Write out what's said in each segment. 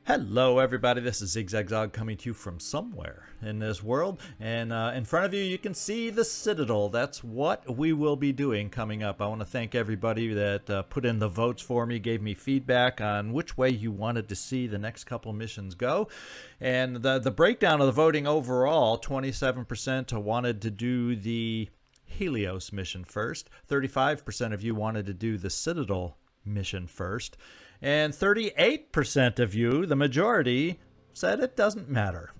Hello everybody, this is Zigzag coming to you from somewhere in this world, and in front of you you can see the Citadel. That's what we will be doing coming up. I want to thank everybody that put in the votes for me, gave me feedback on which way you wanted to see the next couple missions go. And the breakdown of the voting overall, 27% wanted to do the Helios mission first, 35% of you wanted to do the Citadel mission first, and 38% of you, the majority, said it doesn't matter.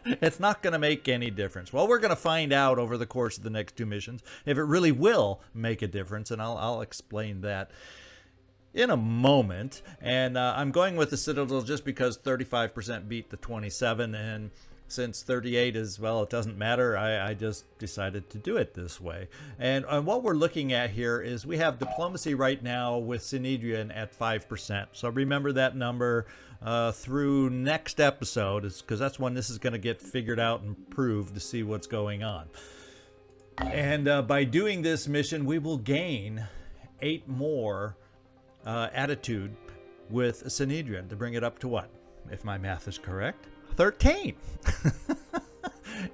It's not going to make any difference. Well, we're going to find out over the course of the next two missions if it really will make a difference, and I'll explain that in a moment. And I'm going with the Citadel just because 35% beat the 27, and since 38 is, well, it doesn't matter, I just decided to do it this way. And what we're looking at here is we have diplomacy right now with Synedrian at 5%. So remember that number through next episode, because that's when this is going to get figured out and proved to see what's going on. And by doing this mission, we will gain 8 more attitude with Synedrian to bring it up to what, if my math is correct? 13.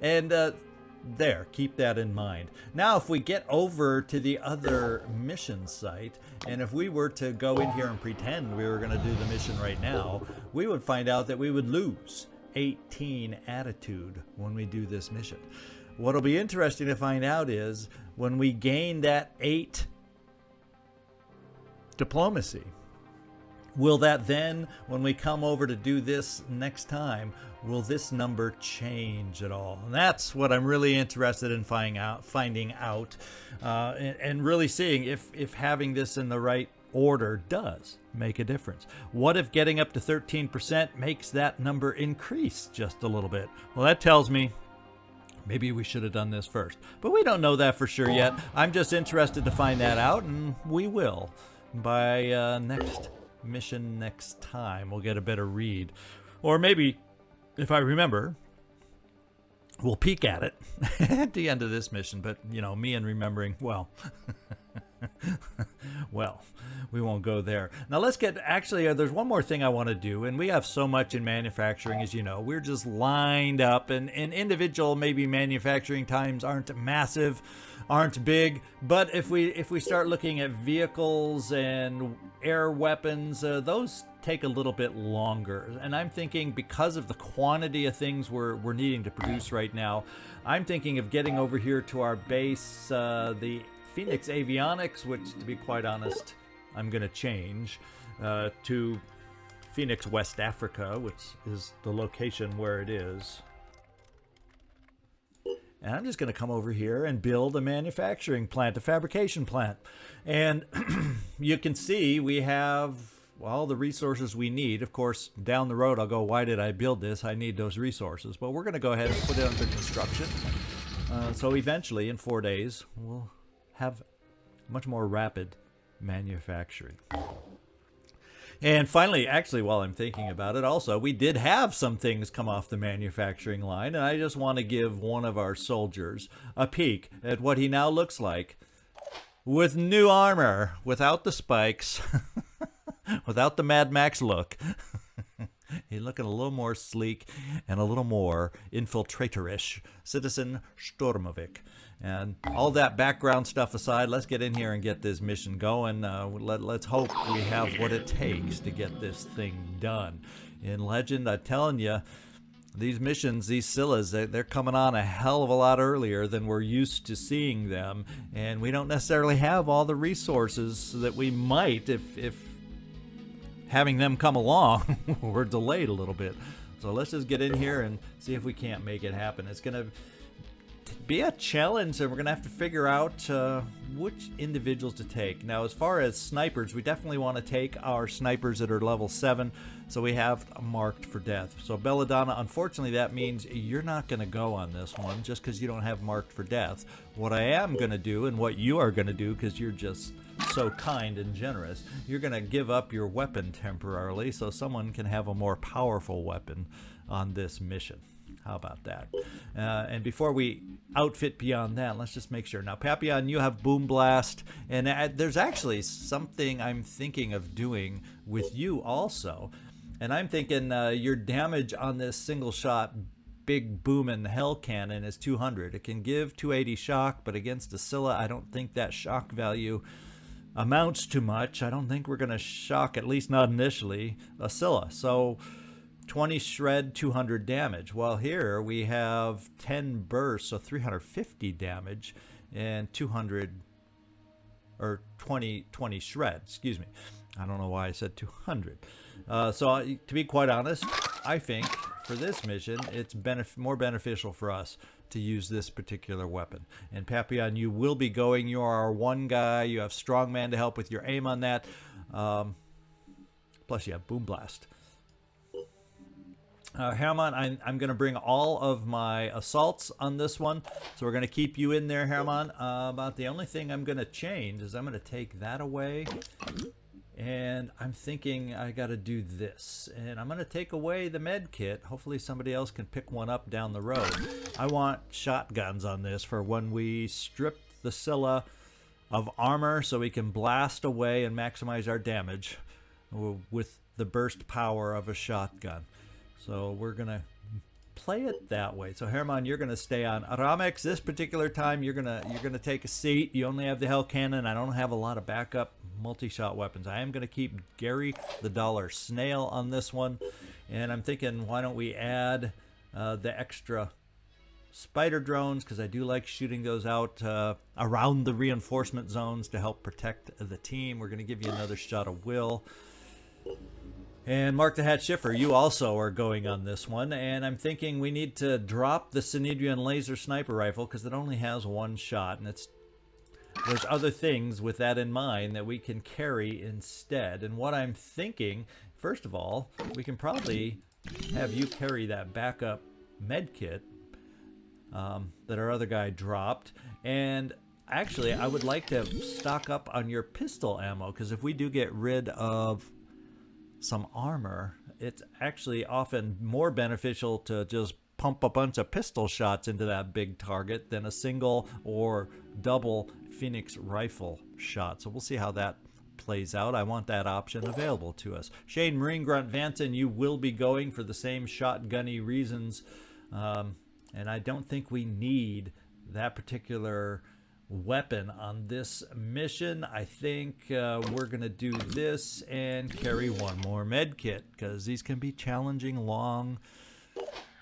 And there, keep that in mind. Now if we get over to the other mission site, and if we were to go in here and pretend we were going to do the mission right now, we would find out that we would lose 18 attitude when we do this mission. What'll be interesting to find out is when we gain that 8 diplomacy, will that then, when we come over to do this next time, will this number change at all? And that's what I'm really interested in finding out, and really seeing if having this in the right order does make a difference. What if getting up to 13% makes that number increase just a little bit? Well, that tells me maybe we should have done this first. But we don't know that for sure yet. I'm just interested to find that out, and we will by next mission next time. We'll get a better read, or maybe if I remember, we'll peek at it at the end of this mission. But you know, me and remembering, well, well, we won't go there. Now let's get, actually there's one more thing I want to do, and we have so much in manufacturing, as you know. We're just lined up, and individual maybe manufacturing times aren't massive, aren't big, but if we start looking at vehicles and air weapons, those take a little bit longer. And I'm thinking, because of the quantity of things we're needing to produce right now, I'm thinking of getting over here to our base, the Phoenix Avionics, which, to be quite honest, I'm going to change to Phoenix, West Africa, which is the location where it is. And I'm just going to come over here and build a manufacturing plant, a fabrication plant. And you can see we have all the resources we need. Of course, down the road, I'll go, why did I build this? I need those resources. But we're going to go ahead and put it under construction. So eventually, in 4 days, we'll have much more rapid manufacturing. And finally, actually, while I'm thinking about it, also, we did have some things come off the manufacturing line, and I just want to give one of our soldiers a peek at what he now looks like with new armor, without the spikes, without the Mad Max look. He's looking a little more sleek and a little more infiltratorish. Citizen Stormovic. And all that background stuff aside, let's get in here and get this mission going. Let's hope we have what it takes to get this thing done. In Legend, I'm telling you, these missions, these Scyllas, they're coming on a hell of a lot earlier than we're used to seeing them. And we don't necessarily have all the resources that we might if having them come along we're delayed a little bit. So let's just get in here and see if we can't make it happen. It's going to be a challenge, and we're going to have to figure out which individuals to take. Now, as far as snipers, we definitely want to take our snipers that are level 7, so we have marked for death. So Belladonna, unfortunately, that means you're not going to go on this one just because you don't have marked for death. What I am going to do, and what you are going to do, because you're just so kind and generous, you're going to give up your weapon temporarily so someone can have a more powerful weapon on this mission. How about that? And before we outfit beyond that, let's just make sure. Now, Papillon, you have Boom Blast, and there's actually something I'm thinking of doing with you also. And I'm thinking your damage on this single shot big booming hell cannon is 200. It can give 280 shock, but against a Scylla, I don't think that shock value amounts to much. I don't think we're going to shock, at least not initially, a Scylla. So 20 shred, 200 damage. While here we have 10 bursts, so 350 damage and 200 or 20 shred, excuse me. I don't know why I said 200. So to be quite honest, I think for this mission, it's more beneficial for us to use this particular weapon. And Papillon, you will be going. You are our one guy. You have Strongman to help with your aim on that. Plus you have Boom Blast. Herman, I'm going to bring all of my assaults on this one. So we're going to keep you in there, Herman. About the only thing I'm going to change is I'm going to take that away. And I'm thinking I got to do this. And I'm going to take away the med kit. Hopefully somebody else can pick one up down the road. I want shotguns on this for when we strip the Scylla of armor so we can blast away and maximize our damage with the burst power of a shotgun. So we're going to play it that way. So Herman, you're going to stay on Aramex this particular time. You're going to take a seat. You only have the hell cannon. I don't have a lot of backup multi-shot weapons. I am going to keep Gary the Dollar Snail on this one, and I'm thinking why don't we add the extra spider drones, because I do like shooting those out around the reinforcement zones to help protect the team. We're going to give you another shot of will. And Mark the Hat Schiffer, you also are going on this one, and I'm thinking we need to drop the Synedrian laser sniper rifle because it only has one shot, and there's other things with that in mind that we can carry instead. And what I'm thinking, first of all, we can probably have you carry that backup med kit that our other guy dropped. And actually, I would like to stock up on your pistol ammo, because if we do get rid of some armor, it's actually often more beneficial to just pump a bunch of pistol shots into that big target than a single or double Phoenix rifle shot. So we'll see how that plays out. I want that option available to us. Shane Marine Grunt Vanson, you will be going for the same shotgunny reasons, and I don't think we need that particular weapon on this mission. I think we're gonna do this and carry one more med kit, because these can be challenging long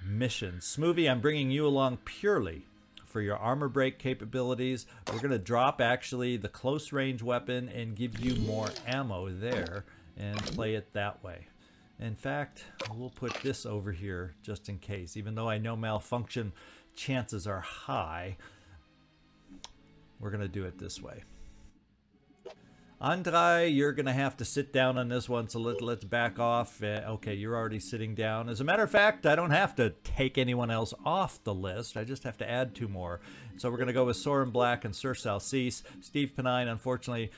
missions. Smoothie, I'm bringing you along purely for your armor break capabilities. We're going to drop actually the close range weapon and give you more ammo there and play it that way. In fact, we'll put this over here just in case, even though I know malfunction chances are high. We're going to do it this way. Andrei, you're going to have to sit down on this one, so let's back off. Okay, you're already sitting down. As a matter of fact, I don't have to take anyone else off the list. I just have to add two more. So we're going to go with Soren Black and Sir Salcease. Steve Penine, unfortunately,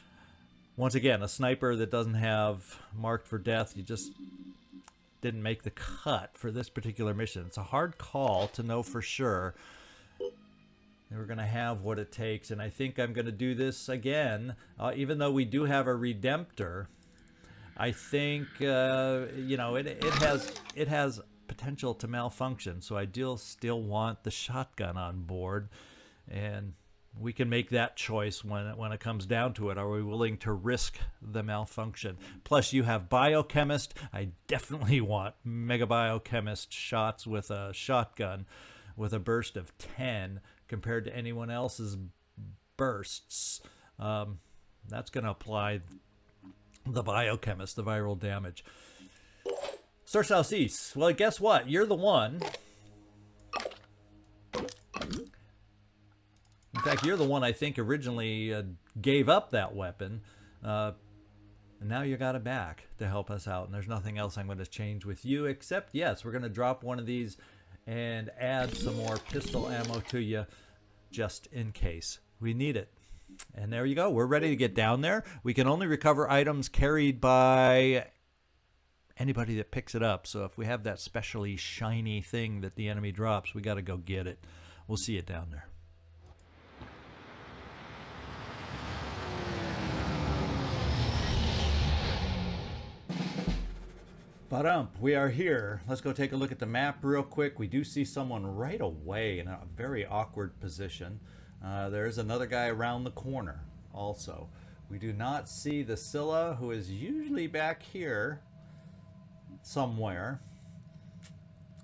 once again, a sniper that doesn't have marked for death. You just didn't make the cut for this particular mission. It's a hard call to know for sure. We're going to have what it takes, and I think I'm going to do this again. Even though we do have a Redemptor, I think you know, it has potential to malfunction. So I do still want the shotgun on board, and we can make that choice when it comes down to it. Are we willing to risk the malfunction? Plus, you have Biochemist. I definitely want Mega Biochemist shots with a shotgun with a burst of 10. Compared to anyone else's bursts. That's going to apply the Biochemist, the viral damage. Sir Salcease, well, guess what? You're the one. In fact, you're the one I think originally gave up that weapon. And now you got it back to help us out. And there's nothing else I'm going to change with you, except, yes, we're going to drop one of these and add some more pistol ammo to you just in case we need it. And there you go. We're ready to get down there. We can only recover items carried by anybody that picks it up. So if we have that specially shiny thing that the enemy drops, we got to go get it. We'll see you down there. We are here. Let's go take a look at the map real quick. We do see someone right away in a very awkward position. There's another guy around the corner also. We do not see the Scylla, who is usually back here somewhere.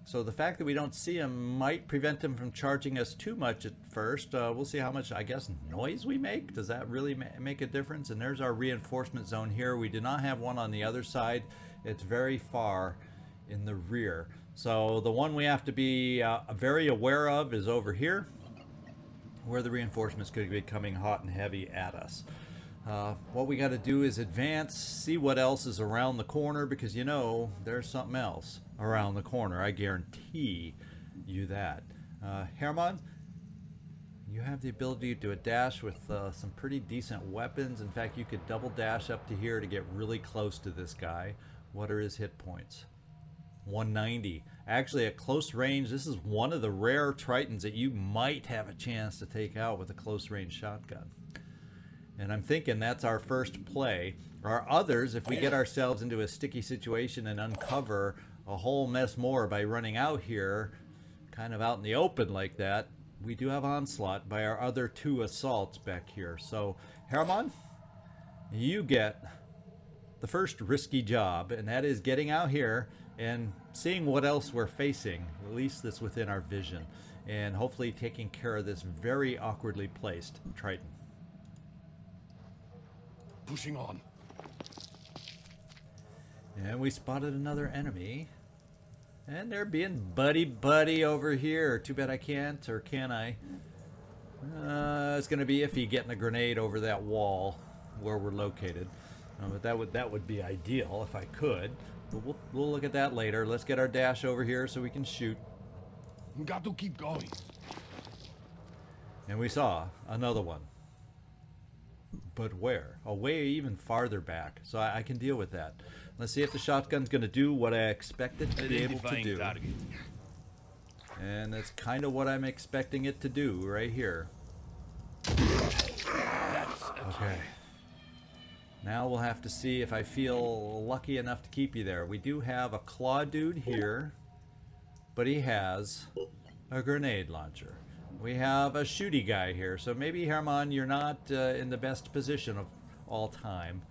So the fact that we don't see him might prevent him from charging us too much at first. We'll see how much, I guess, noise we make. Does that really make a difference? And there's our reinforcement zone here. We do not have one on the other side. It's very far in the rear. So the one we have to be very aware of is over here, where the reinforcements could be coming hot and heavy at us. What we got to do is advance, see what else is around the corner, because you know there's something else around the corner. I guarantee you that. Herman, you have the ability to do a dash with some pretty decent weapons. In fact, you could double dash up to here to get really close to this guy. What are his hit points? 190. Actually, at close range, this is one of the rare Tritons that you might have a chance to take out with a close range shotgun. And I'm thinking that's our first play. Our others, if we get ourselves into a sticky situation and uncover a whole mess more by running out here, kind of out in the open like that, we do have onslaught by our other two assaults back here. So, Herman, you get the first risky job, and that is getting out here and seeing what else we're facing, at least that's within our vision, and hopefully taking care of this very awkwardly placed Triton. Pushing on. And we spotted another enemy. And they're being buddy-buddy over here. Too bad I can't, or can I? It's going to be iffy getting a grenade over that wall where we're located. But that would be ideal if I could. But we'll look at that later. Let's get our dash over here so we can shoot. Got to keep going. And we saw another one. But where? Oh, way even farther back. So I can deal with that. Let's see if the shotgun's going to do what I expect it to be able to do. And that's kind of what I'm expecting it to do right here. Okay. Now we'll have to see if I feel lucky enough to keep you there. We do have a claw dude here, but he has a grenade launcher. We have a shooty guy here, so maybe, Herman, you're not in the best position of all time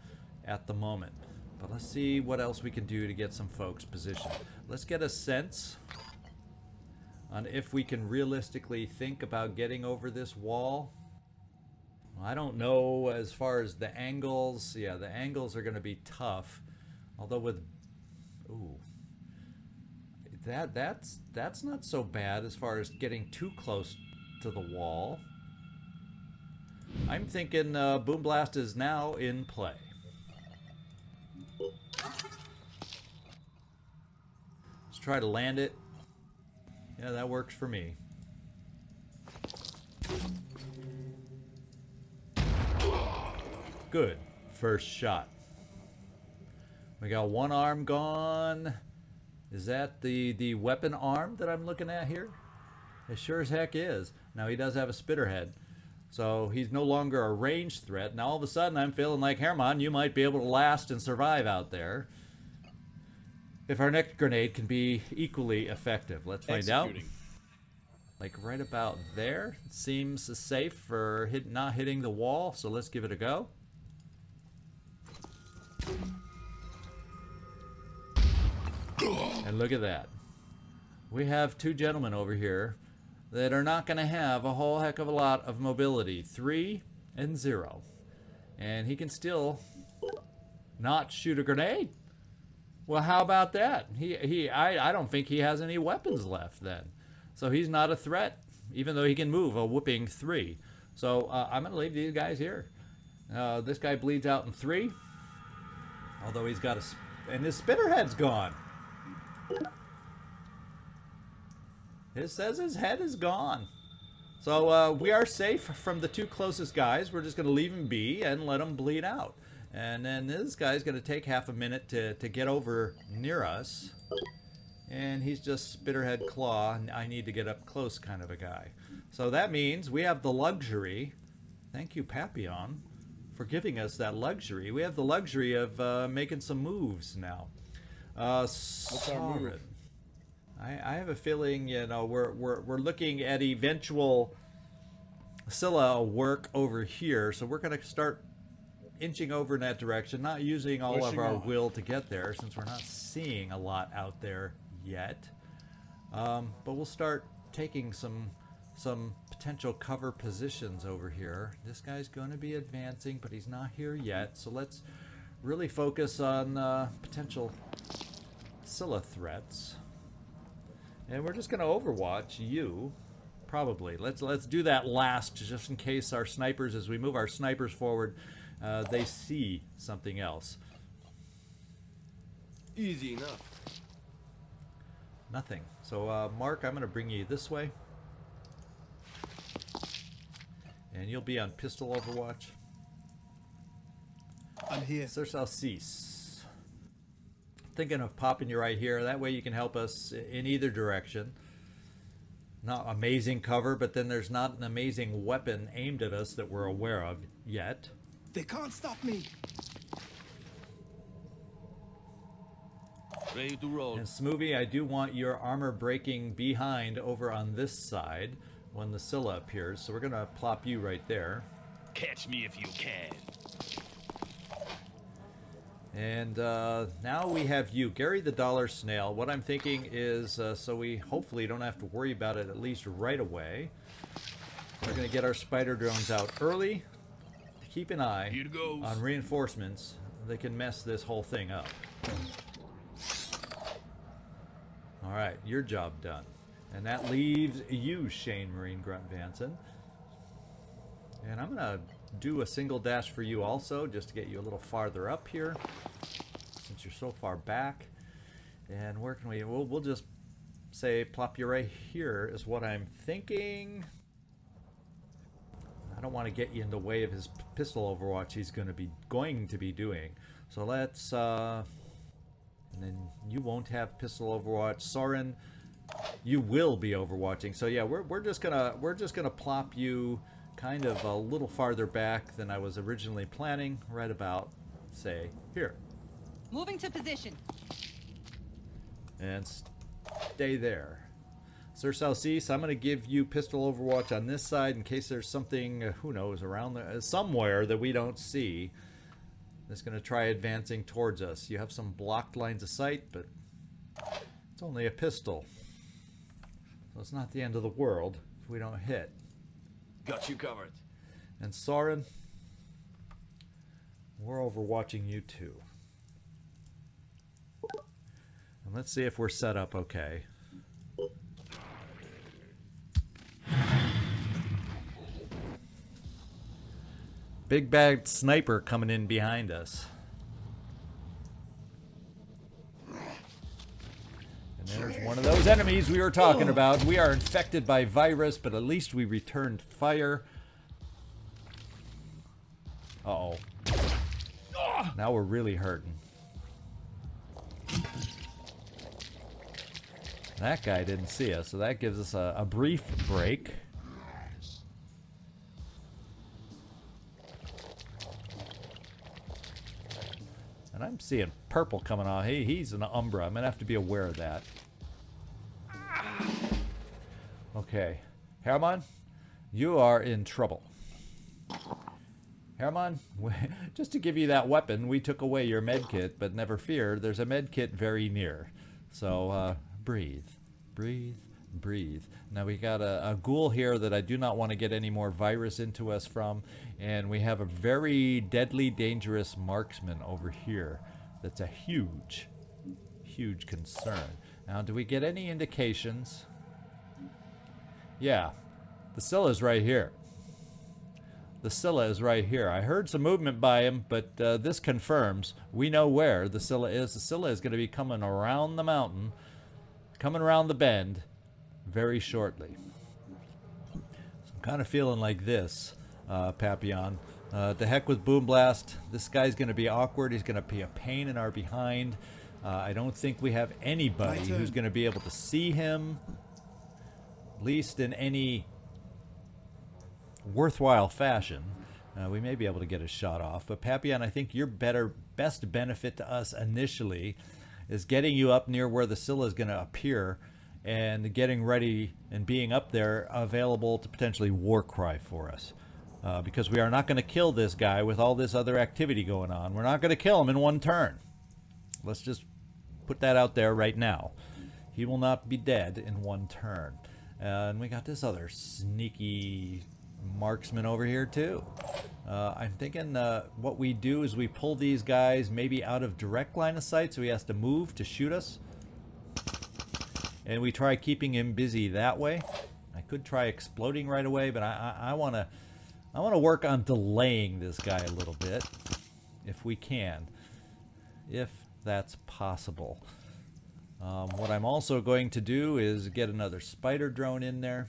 at the moment. But let's see what else we can do to get some folks positioned. Let's get a sense on if we can realistically think about getting over this wall. I don't know as far as the angles. Yeah, the angles are going to be tough. Although with... Ooh. That's not so bad as far as getting too close to the wall. I'm thinking Boom Blast is now in play. Let's try to land it. Yeah, that works for me. Good. First shot. We got one arm gone. Is that the weapon arm that I'm looking at here? It sure as heck is. Now he does have a spitterhead, so he's no longer a ranged threat. Now all of a sudden I'm feeling like, Herman, you might be able to last and survive out there if our next grenade can be equally effective. Let's find out. Like right about there. It seems safe for not hitting the wall, so let's give it a go. And look at that. We have two gentlemen over here that are not going to have a whole heck of a lot of mobility. 3 and 0. And he can still not shoot a grenade. Well, how about that? I don't think he has any weapons left then. So he's not a threat, even though he can move a whooping 3. So I'm going to leave these guys here. This guy bleeds out in 3. Although he's got and his spitterhead's gone. It says his head is gone. So we are safe from the two closest guys. We're just going to leave him be and let him bleed out. And then this guy's going to take half a minute to get over near us. And he's just spitterhead claw, and I need to get up close kind of a guy. So that means we have the luxury, thank you Papillon, for giving us that luxury. We have the luxury of making some moves now. What's our move? Soren. I have a feeling, you know, we're looking at eventual Scylla work over here, so we're going to start inching over in that direction, not using all Pushing of our on. will to get there, since we're not seeing a lot out there yet. But we'll start taking some potential cover positions over here. This guy's going to be advancing, but he's not here yet, so let's really focus on potential Scylla threats. And we're just going to overwatch you, probably. Let's do that last, just in case our snipers, as we move our snipers forward, they see something else. Easy enough. Nothing. So, Mark, I'm going to bring you this way. And you'll be on pistol overwatch. I'm here. Sir Salcease. Thinking of popping you right here. That way you can help us in either direction. Not amazing cover, but then there's not an amazing weapon aimed at us that we're aware of yet. They can't stop me. Ready to roll. And Smoothie, I do want your armor breaking behind over on this side when the Scylla appears. So we're going to plop you right there. Catch me if you can. And now we have you, Gary the Dollar Snail. What I'm thinking is, so we hopefully don't have to worry about it at least right away. We're going to get our spider drones out early to keep an eye Here goes. on reinforcements that can mess this whole thing up. All right, your job done. And that leaves you, Shane Marine Grunt Vanson. And I'm going to do a single dash for you also, just to get you a little farther up here, since you're so far back. And where can we, we'll just say plop you right here is what I'm thinking. I don't want to get you in the way of his pistol overwatch he's going to be doing. So let's and then you won't have pistol overwatch. Soren, you will be overwatching. So yeah, we're just gonna plop you kind of a little farther back than I was originally planning, right about, say, here. Moving to position. And stay there. Sir Southeast, I'm going to give you pistol overwatch on this side in case there's something, who knows, around there, somewhere that we don't see that's going to try advancing towards us. You have some blocked lines of sight, but it's only a pistol. So it's not the end of the world if we don't hit. Got you covered. And Soren, we're overwatching you too. And let's see if we're set up okay. Big bad sniper coming in behind us. And there's one of those enemies we were talking about. We are infected by virus, but at least we returned fire. Uh-oh. Now we're really hurting. That guy didn't see us, so that gives us a brief break. And I'm seeing purple coming off. Hey, he's an Umbra. I'm going to have to be aware of that. Okay. Herman, you are in trouble. Herman, just to give you that weapon, we took away your med kit, but never fear, there's a med kit very near. So, breathe. Breathe. Breathe. Now we got a ghoul here that I do not want to get any more virus into us from, and we have a very deadly dangerous marksman over here that's a huge concern. Now do we get any indications? Yeah, the Scylla's right here. The Scylla is right here. I heard some movement by him, but this confirms we know where the Scylla is. The Scylla is going to be coming around the mountain, coming around the bend very shortly. So I'm kind of feeling like this, Papillon. To heck with Boom Blast. This guy's going to be awkward. He's going to be a pain in our behind. I don't think we have anybody who's going to be able to see him, at least in any worthwhile fashion. We may be able to get a shot off, but Papillon, I think your best benefit to us initially is getting you up near where the Scylla is going to appear and getting ready and being up there available to potentially war cry for us. Because we are not going to kill this guy with all this other activity going on. We're not going to kill him in one turn. Let's just put that out there right now. He will not be dead in one turn. And we got this other sneaky marksman over here too. I'm thinking what we do is we pull these guys maybe out of direct line of sight so he has to move to shoot us. And we try keeping him busy that way. I could try exploding right away, but I want to work on delaying this guy a little bit if we can, if that's possible. What I'm also going to do is get another spider drone in there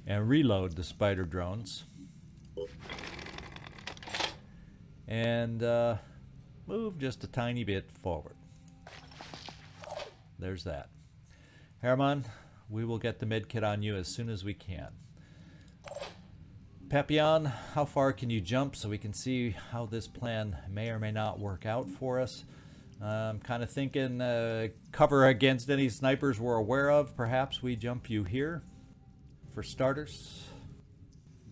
and reload the spider drones and move just a tiny bit forward. There's that. Herman, we will get the medkit on you as soon as we can. Papillon, how far can you jump so we can see how this plan may or may not work out for us? I'm kind of thinking cover against any snipers we're aware of. Perhaps we jump you here for starters.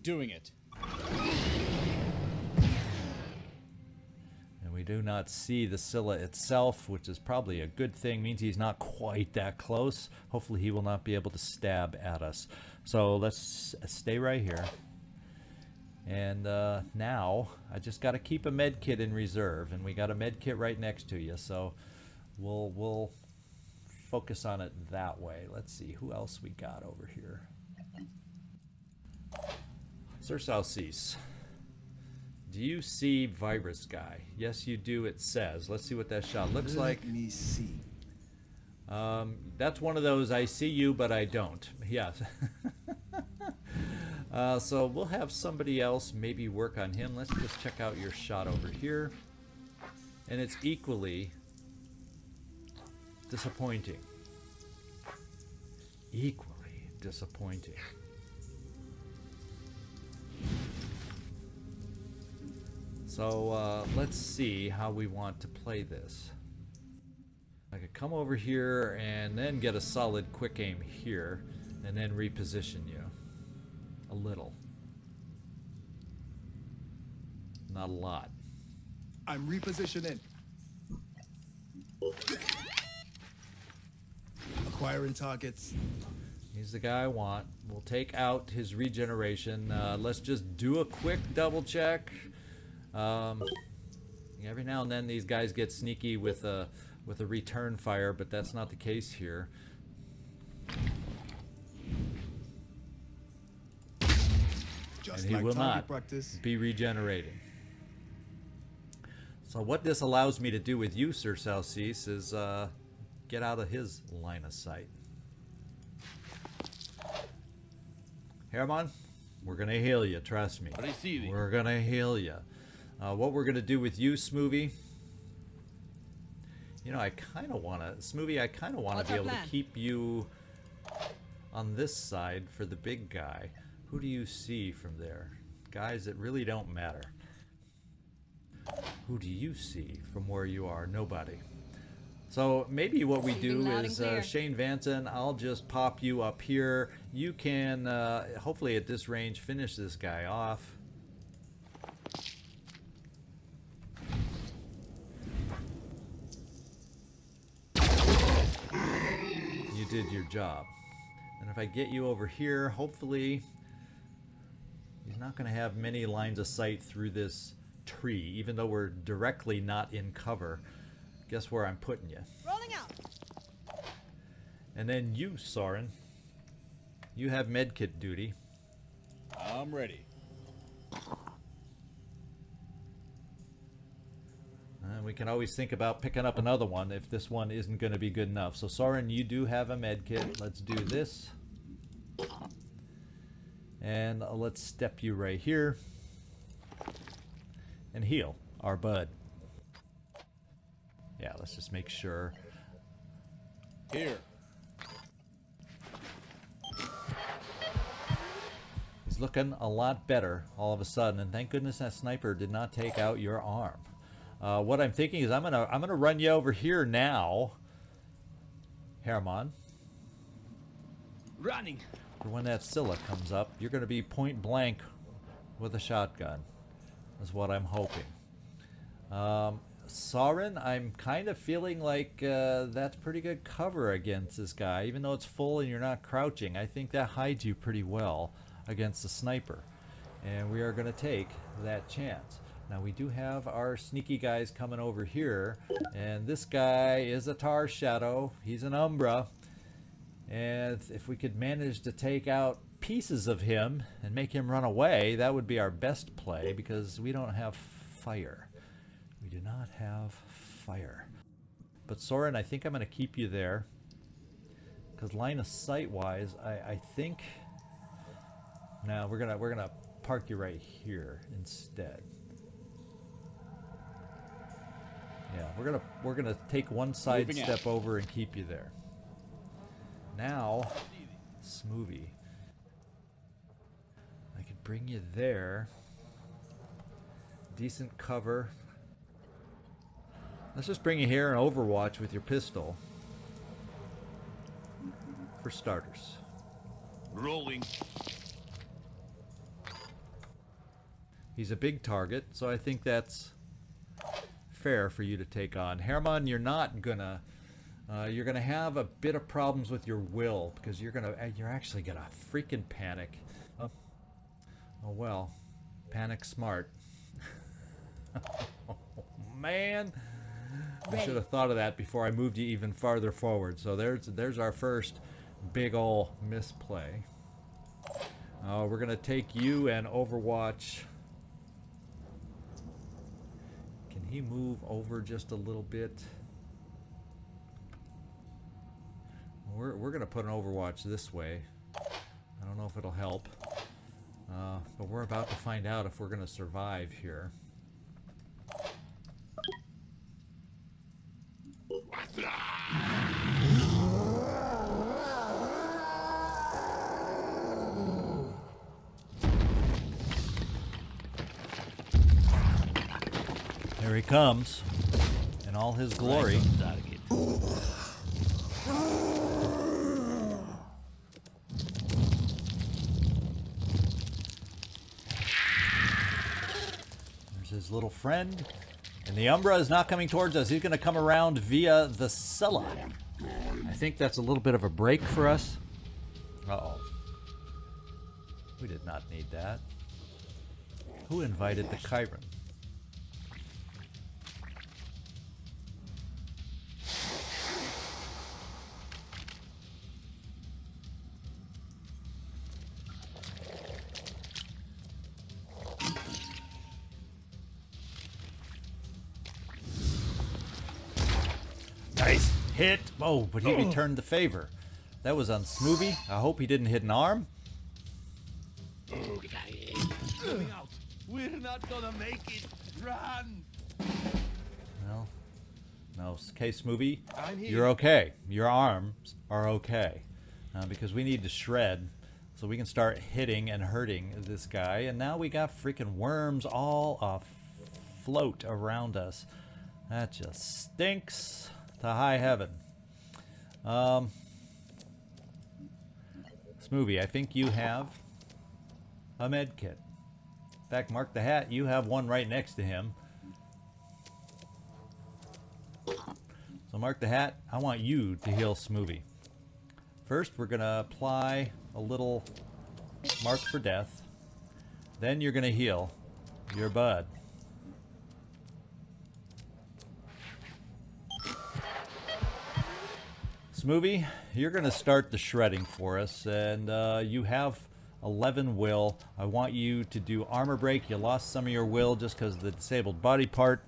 Doing it. And we do not see the Scylla itself, which is probably a good thing. Means he's not quite that close. Hopefully he will not be able to stab at us. So let's stay right here. And now I just got to keep a med kit in reserve, and we got a med kit right next to you, so we'll focus on it that way. Let's see who else we got over here. Sir Southseas, do you see Virus Guy? Yes, you do. It says. Let's see what that shot looks like. Let me see. That's one of those I see you, but I don't. Yes. So we'll have somebody else maybe work on him. Let's just check out your shot over here. And it's equally disappointing. Equally disappointing. So let's see how we want to play this. I could come over here and then get a solid quick aim here and then reposition you. A little. Not a lot. I'm repositioning. Acquiring targets. He's the guy I want. We'll take out his regeneration. Let's just do a quick double check. Every now and then these guys get sneaky with a return fire, but that's not the case here. Just And he like will target not practice. be regenerating. So what this allows me to do with you, Sir Southseas, is get out of his line of sight. Herman, we're going to heal you, trust me. Receiving. We're going to heal you. What we're going to do with you, Smoovie, you know, I kind of want to, Smoovie, I kind of want to What's be our able plan? to keep you on this side for the big guy. Who do you see from there? Guys that really don't matter. Who do you see from where you are? Nobody. So maybe what we do Loud and is clear. Shane Vanson, I'll just pop you up here. You can, hopefully at this range, finish this guy off. You did your job. And if I get you over here, hopefully he's not going to have many lines of sight through this tree, even though we're directly not in cover. Guess where I'm putting you. Rolling out. And then you, Soren, you have medkit duty. I'm ready. And we can always think about picking up another one if this one isn't going to be good enough. So Soren, you do have a medkit. Let's do this. And let's step you right here and heal our bud. Yeah, let's just make sure. Here. He's looking a lot better all of a sudden, and thank goodness that sniper did not take out your arm. What I'm thinking is I'm gonna run you over here now, Herman. Running. For when that Scylla comes up, you're gonna be point blank with a shotgun. Is what I'm hoping. Soren, I'm kind of feeling like that's pretty good cover against this guy, even though it's full and you're not crouching. I think that hides you pretty well against the sniper, and we are going to take that chance. Now we do have our sneaky guys coming over here, and this guy is a Tar Shadow. He's an Umbra, and if we could manage to take out pieces of him and make him run away, that would be our best play, because we don't have fire. We do not have fire. But Soren, I think I'm going to keep you there, because line of sight wise, I think now we're gonna park you right here instead. Yeah, we're gonna take one side Moving step out. over and keep you there. Now, Smoothie, I could bring you there. Decent cover. Let's just bring you here and overwatch with your pistol. For starters. Rolling. He's a big target, so I think that's fair for you to take on. Herman, you're not gonna you're gonna have a bit of problems with your will, because you're actually gonna freaking panic. Oh well, panic smart. Oh, man, I should have thought of that before I moved you even farther forward. So there's our first big ol' misplay. We're gonna take you and overwatch. Can he move over just a little bit? We're gonna put an overwatch this way. I don't know if it'll help, but we're about to find out if we're gonna survive here. There he comes in all his glory. There's his little friend. And the Umbra is not coming towards us. He's going to come around via the Scylla. I think that's a little bit of a break for us. Uh-oh. We did not need that. Who invited the Chiron? Nice hit. Oh, but he returned the favor. That was on Smoothie. I hope he didn't hit an arm. Coming out. We're not gonna make it. Run. Well, no. Okay, Smoothie, I'm here. you're okay. Your arms are okay. Because we need to shred so we can start hitting and hurting this guy. And now we got freaking worms all afloat around us. That just stinks to high heaven. Smoothie, I think you have a med kit. In fact, Mark the Hat, you have one right next to him. So Mark the Hat, I want you to heal Smoothie. First, we're going to apply a little mark for death. Then you're going to heal your bud. Smoothie, you're going to start the shredding for us, and you have 11 will. I want you to do armor break. You lost some of your will just because of the disabled body part,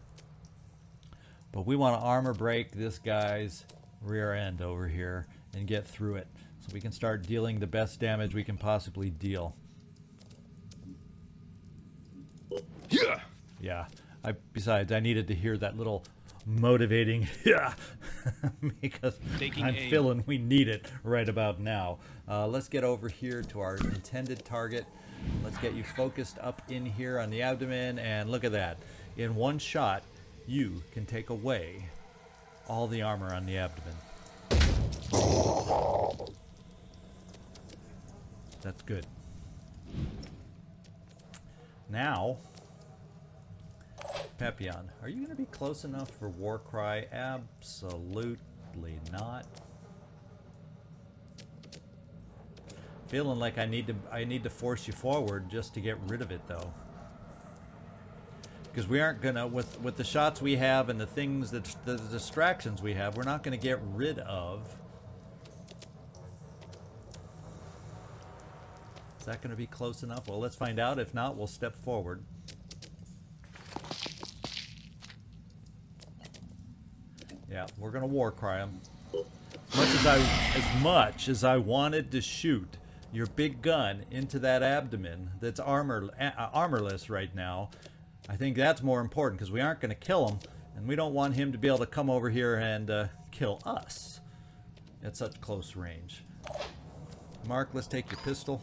but we want to armor break this guy's rear end over here and get through it so we can start dealing the best damage we can possibly deal. Yeah. Besides, I needed to hear that little motivating yeah because Taking I'm aim. feeling we need it right about now. Let's get over here to our intended target. Let's get you focused up in here on the abdomen, and look at that. In one shot you can take away all the armor on the abdomen. That's good. Now, Pepion, are you going to be close enough for Warcry? Absolutely not. Feeling like I need to force you forward just to get rid of it, though. Because we aren't gonna, with the shots we have and the things that the distractions we have, we're not gonna get rid of. Is that gonna be close enough? Well, let's find out. If not, we'll step forward. Yeah, we're gonna Warcry him. As much as I wanted to shoot your big gun into that abdomen that's armorless right now, I think that's more important because we aren't going to kill him, and we don't want him to be able to come over here and kill us at such close range. Mark, let's take your pistol.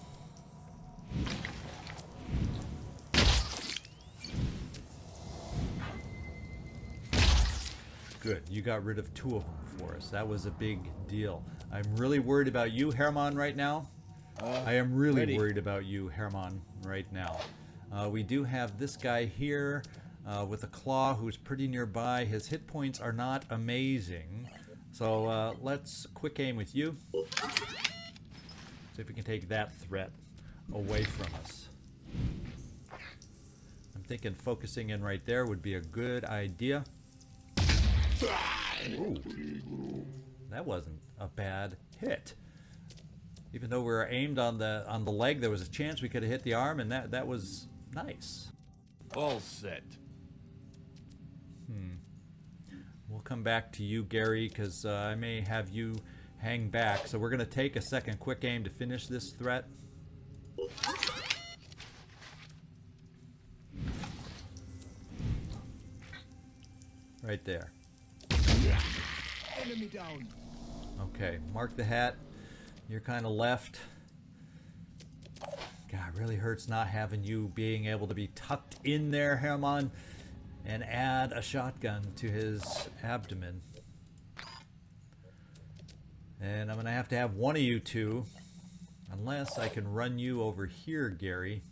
Good, you got rid of 2 of them for us. That was a big deal. I'm really worried about you, Herman, right now. I am really worried about you, Herman, right now. We do have this guy here with a claw who's pretty nearby. His hit points are not amazing. So let's quick aim with you. See if we can take that threat away from us. I'm thinking focusing in right there would be a good idea. Ooh, that wasn't a bad hit. Even though we were aimed on the leg, there was a chance we could have hit the arm, and that was nice. All set. We'll come back to you, Gary, because I may have you hang back. So we're going to take a second quick aim to finish this threat. Right there. Enemy down. Okay, mark the hat. You're kind of left. God, it really hurts not having you being able to be tucked in there, Herman, and add a shotgun to his abdomen. And I'm going to have one of you two, unless I can run you over here, Gary,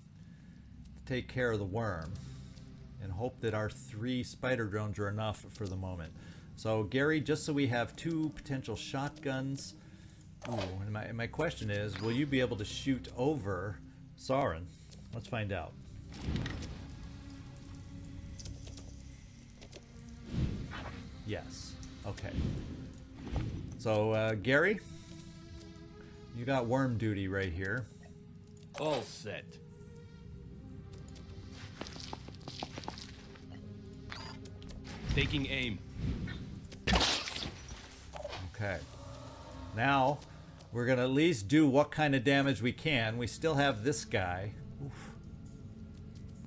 to take care of the worm, and hope that our 3 spider drones are enough for the moment. So, Gary, just so we have 2 potential shotguns. Ooh, and my question is, will you be able to shoot over Sauron? Let's find out. Yes. Okay. So, Gary, you got worm duty right here. All set. Taking aim. Okay. Now, we're going to at least do what kind of damage we can. We still have this guy. Oof.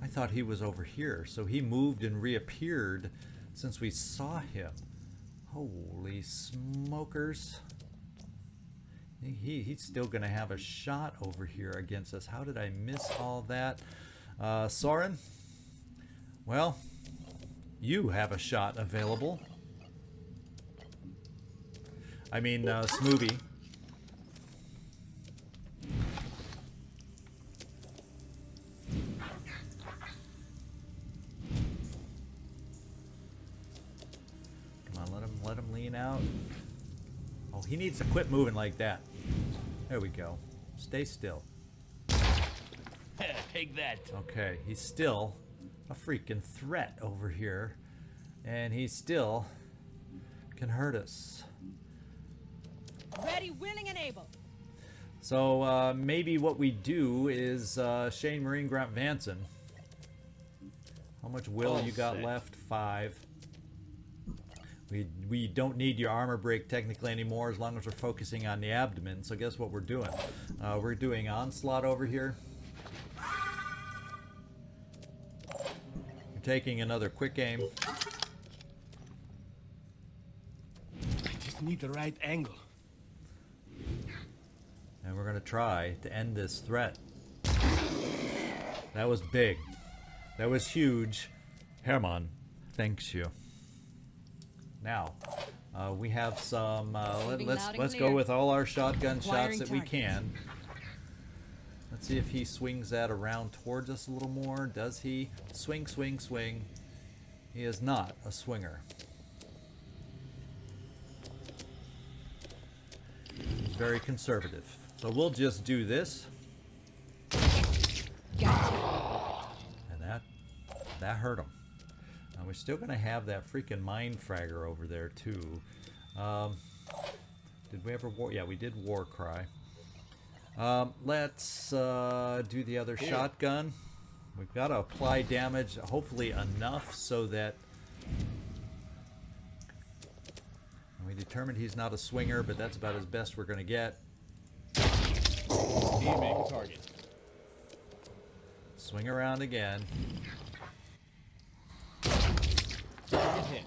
I thought he was over here, so he moved and reappeared since we saw him. Holy smokers. He's still going to have a shot over here against us. How did I miss all that? Soren? Well, you have a shot available. I mean, Smoothie. Come on, let him lean out. Oh, he needs to quit moving like that. There we go. Stay still. Take that. Okay, he's still a freaking threat over here, and he still can hurt us. Ready, willing, and able. So maybe what we do is Shane Marine Grant Vanson. How much will All you got set. left? 5. We don't need your armor break technically anymore as long as we're focusing on the abdomen. So guess what we're doing? We're doing onslaught over here. We're taking another quick aim. I just need the right angle. And we're going to try to end this threat. That was big. That was huge. Herman, thanks you. Now, we have some. Moving Let's loud and go clear. with all our shotgun Acquiring shots that we targets. can. Let's see if he swings that around towards us a little more. Does he? Swing, swing, swing. He is not a swinger. He's very conservative. So we'll just do this. Gotcha. And that hurt him. We're still going to have that freaking mine fragger over there too. Did we ever war? Yeah, we did war cry. Let's do the other shotgun. We've got to apply damage, hopefully enough so that we determined he's not a swinger, but that's about as best we're going to get. Aiming target. Swing around again. Target hit.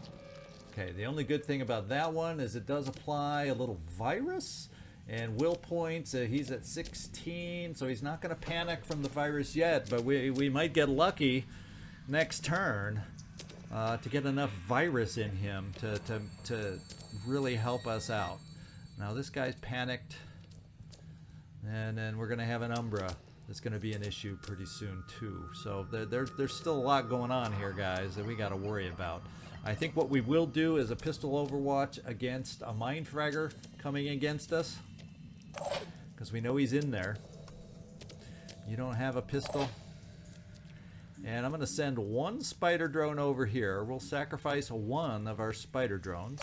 Okay, the only good thing about that one is it does apply a little virus and will points. He's at 16, so he's not going to panic from the virus yet, but we might get lucky next turn to get enough virus in him to really help us out. Now this guy's panicked, and then we're going to have an Umbra that's going to be an issue pretty soon too. So there's still a lot going on here, guys, that we got to worry about. I think what we will do is a pistol overwatch against a mine fragger coming against us, because we know he's in there. You don't have a pistol. And I'm going to send one spider drone over here. We'll sacrifice one of our spider drones.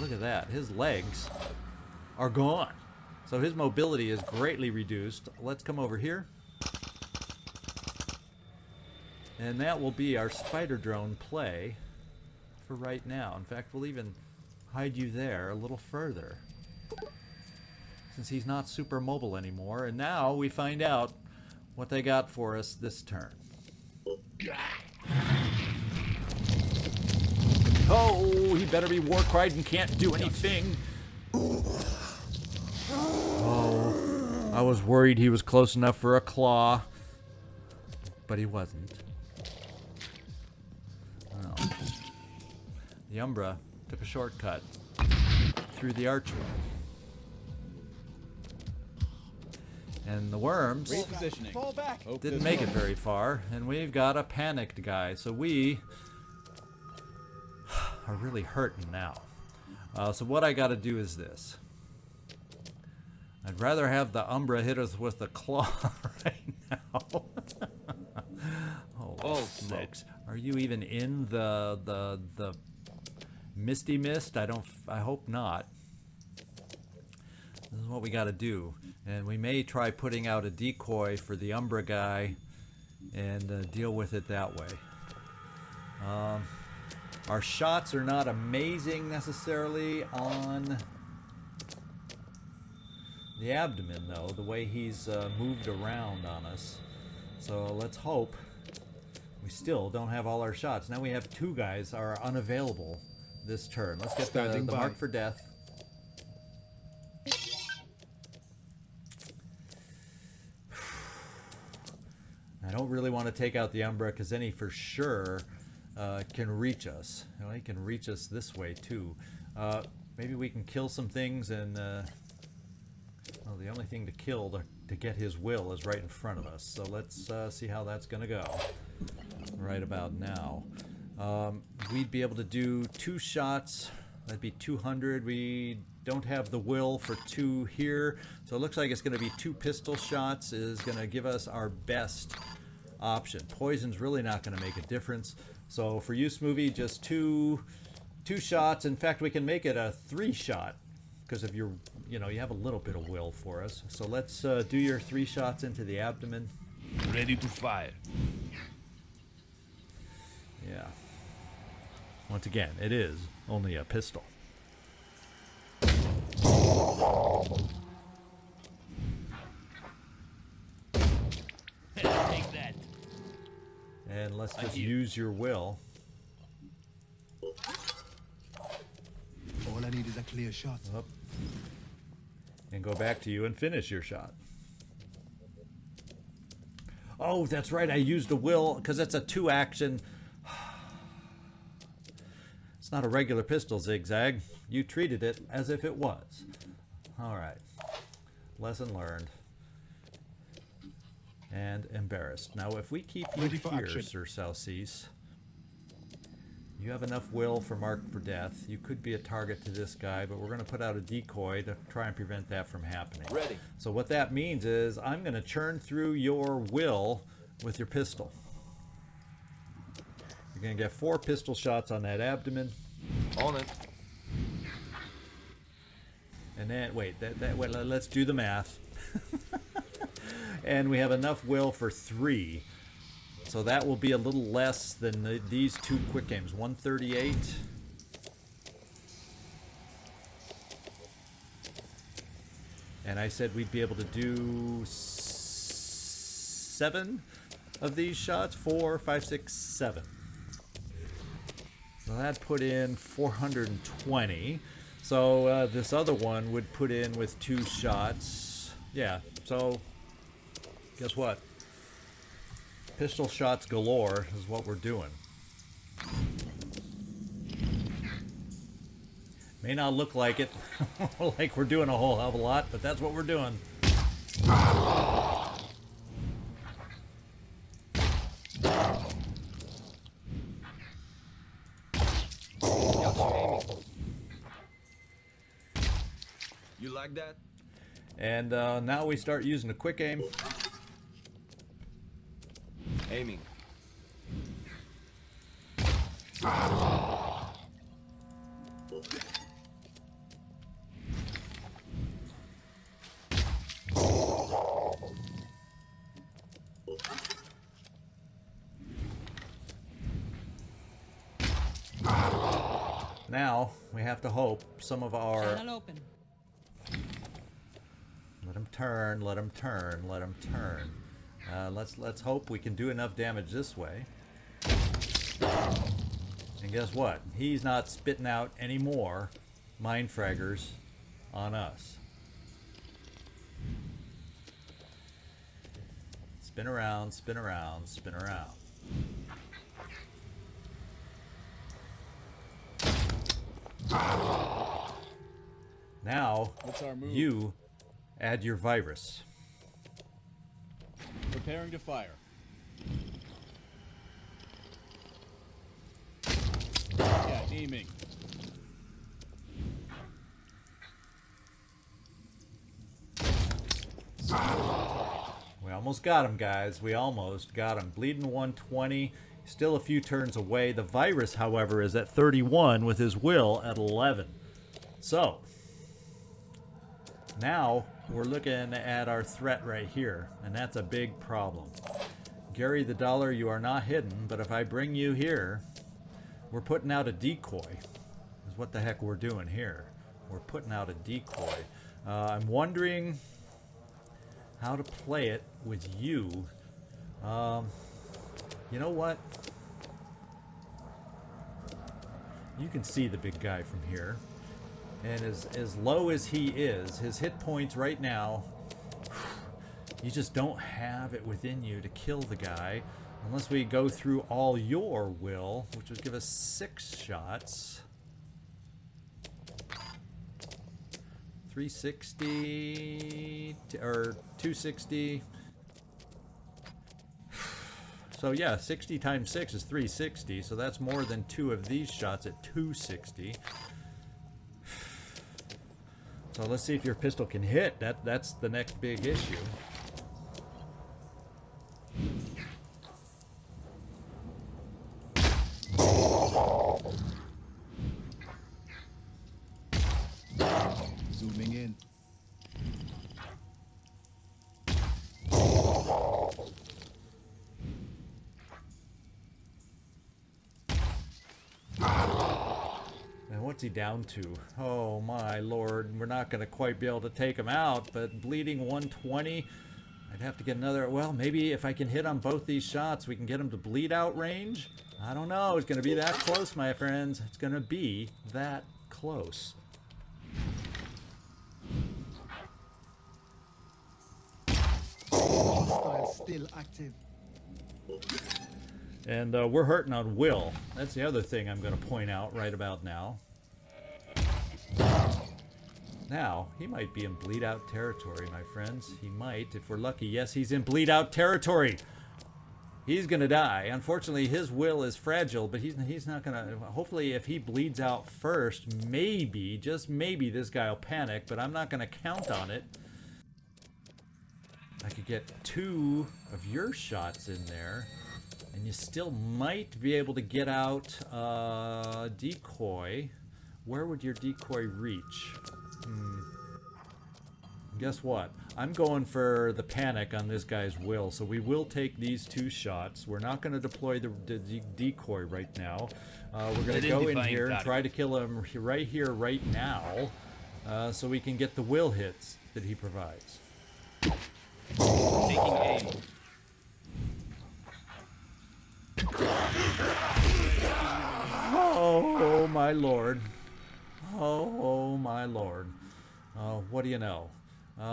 Look at that. His legs are gone. So his mobility is greatly reduced. Let's come over here. And that will be our spider drone play for right now. In fact, we'll even hide you there a little further, since he's not super mobile anymore. And now we find out what they got for us this turn. Oh, he better be war cried and can't do anything. Oh, I was worried he was close enough for a claw, but he wasn't. Oh. The Umbra took a shortcut through the archway. And the worms Repositioning. Fall back. Hope didn't this make it works. very far, and we've got a panicked guy, so we are really hurting now. So what I got to do is this. I'd rather have the Umbra hit us with the claw right now. Oh, smokes! Are you even in the Misty Mist? I hope not. This is what we got to do, and we may try putting out a decoy for the Umbra guy and deal with it that way. Our shots are not amazing necessarily on the abdomen, though, the way he's moved around on us. So let's hope we still don't have all our shots. Now we have two guys are unavailable this turn. Let's get the Standing by. mark for death. I don't really want to take out the Umbra because then he for sure can reach us. You know, he can reach us this way too. Maybe we can kill some things, and well, the only thing to kill to get his will is right in front of us. So let's see how that's going to go right about now. We'd be able to do 2 shots. That'd be 200. We don't have the will for 2 here, so it looks like it's going to be 2 pistol shots is going to give us our best option. Poison's really not going to make a difference. So for you, Smoothie, just two shots. In fact, we can make it a 3-shot because of your, you have a little bit of will for us. So let's do your 3 shots into the abdomen. Ready to fire. Yeah. Once again, it is only a pistol. Take that. And let's just use your will. All I need is a clear shot. Up. And go back to you and finish your shot. Oh, that's right. I used a will because it's a 2-action. It's not a regular pistol, Zigzag. You treated it as if it was. All right. Lesson learned. And embarrassed. Now, if we keep you Ready for here, action. Sir Salcease, you have enough will for Mark for Death. You could be a target to this guy, but we're going to put out a decoy to try and prevent that from happening. Ready. So what that means is I'm going to churn through your will with your pistol. You're going to get 4 pistol shots on that abdomen. On it. And then, wait, wait, let's do the math. And we have enough will for 3. So that will be a little less than these 2 quick aims. 138. And I said we'd be able to do 7 of these shots. 4, 5, 6, 7. So that put in 420. So this other one would put in with 2 shots. Yeah, so guess what? Pistol shots galore is what we're doing. May not look like it, like we're doing a whole hell of a lot, but that's what we're doing. You like that? And now we start using a quick aim. Aiming. Now we have to hope some of our... Channel open. Let him turn, let him turn, let him turn. Let's hope we can do enough damage this way. And guess what? He's not spitting out any more mind fraggers on us. Spin around, spin around, spin around. Now, What's our move? you add your virus. Preparing to fire. Yeah, aiming. We almost got him, guys. We almost got him. Bleeding 120. Still a few turns away. The virus, however, is at 31 with his will at 11. So, now we're looking at our threat right here, and that's a big problem. Gary the Dollar, you are not hidden, but if I bring you here, we're putting out a decoy. Is what the heck we're doing here. We're putting out a decoy. I'm wondering how to play it with you. You know what? You can see the big guy from here. And as low as he is, his hit points right now, you just don't have it within you to kill the guy unless we go through all your will, which would give us 6 shots. 360 or 260. So yeah, 60 times 6 is 360, so that's more than 2 of these shots at 260. So let's see if your pistol can hit. That's the next big issue. Zooming in. And what's he down to? Oh my lord, we're not going to quite be able to take him out, but bleeding 120, I'd have to get another, well, maybe if I can hit on both these shots, we can get him to bleed out range? I don't know, it's going to be that close, my friends. It's going to be that close. Hostile still active. And we're hurting on Will. That's the other thing I'm going to point out right about now. Now, he might be in bleed out territory, my friends. He might, if we're lucky. Yes, he's in bleed out territory. He's going to die. Unfortunately, his will is fragile, but he's not going to... Hopefully, if he bleeds out first, maybe, just maybe, this guy will panic, but I'm not going to count on it. I could get 2 of your shots in there. And you still might be able to get out decoy. Where would your decoy reach? Guess what? I'm going for the panic on this guy's will. So we will take these 2 shots. We're not going to deploy the decoy right now. We're going to go in here and try to kill him right here, right now. So we can get the will hits that he provides. Taking aim. Oh my lord. Oh my lord. What do you know? We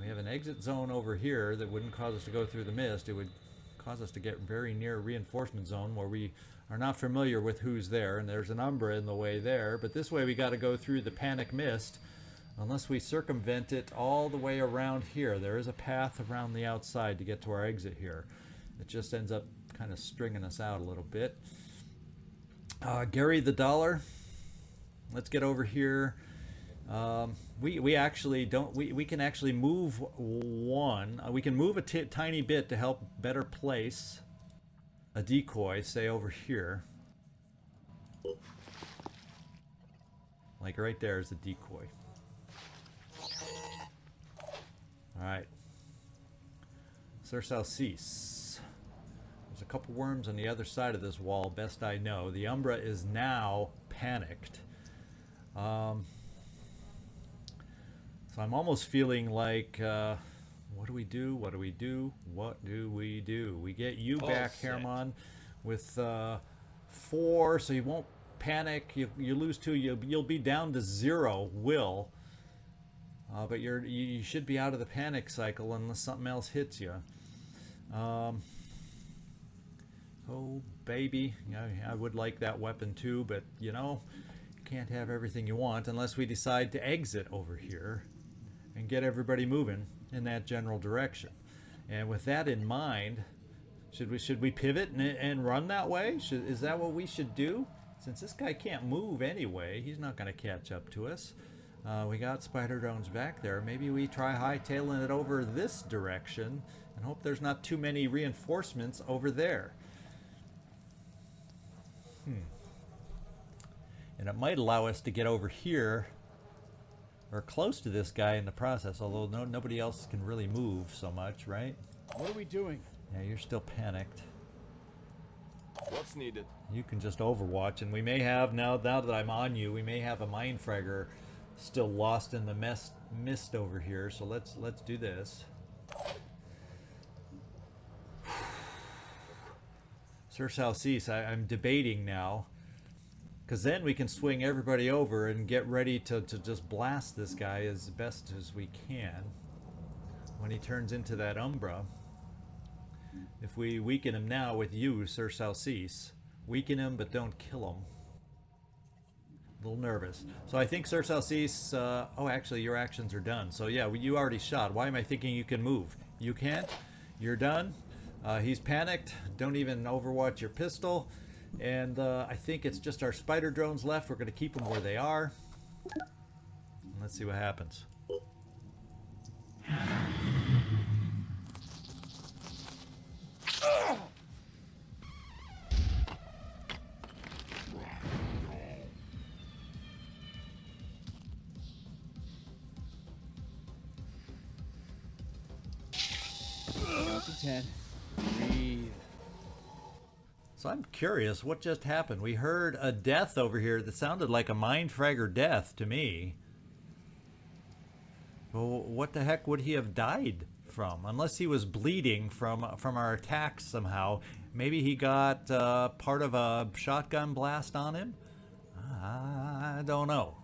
have an exit zone over here that wouldn't cause us to go through the mist. It would cause us to get very near a reinforcement zone where we are not familiar with who's there, and there's an Umbra in the way there, but this way we got to go through the panic mist unless we circumvent it all the way around here. There is a path around the outside to get to our exit here. It just ends up kind of stringing us out a little bit. Gary the Dollar, let's get over here. We actually don't, we can actually move one. We can move a tiny bit to help better place a decoy, say over here. Like right there is a decoy. Alright. Sir Salcease. There's a couple worms on the other side of this wall, best I know. The Umbra is now panicked. So I'm almost feeling like, what do we do? What do we do? What do we do? We get you back, Herman, with 4, so you won't panic. You lose 2, you'll be down to 0 will. But you should be out of the panic cycle unless something else hits you. Oh baby, yeah, I would like that weapon too, but you know, you can't have everything you want unless we decide to exit over here and get everybody moving in that general direction. And with that in mind, should we pivot and run that way? Is that what we should do? Since this guy can't move anyway, he's not going to catch up to us. We got spider drones back there. Maybe we try hightailing it over this direction and hope there's not too many reinforcements over there. And it might allow us to get over here or close to this guy in the process, although nobody else can really move so much, right? What are we doing? Yeah, you're still panicked. What's needed? You can just overwatch, and we may have, now that I'm on you, we may have a mind fragger still lost in the mist over here, so let's do this. Sir Salcease, I'm debating now, because then we can swing everybody over and get ready to just blast this guy as best as we can when he turns into that Umbra. If we weaken him now with you, Sir Salcease, weaken him but don't kill him. A little nervous. So I think Sir Salcease, oh actually your actions are done. So yeah, you already shot. Why am I thinking you can move? You can't? You're done? He's panicked. Don't even overwatch your pistol. And I think it's just our spider drones left. We're going to keep them where they are. Let's see what happens. Count to 10. Breathe. So I'm curious, what just happened? We heard a death over here that sounded like a mind fragger death to me. Well, what the heck would he have died from? Unless he was bleeding from our attacks somehow. Maybe he got part of a shotgun blast on him? I don't know.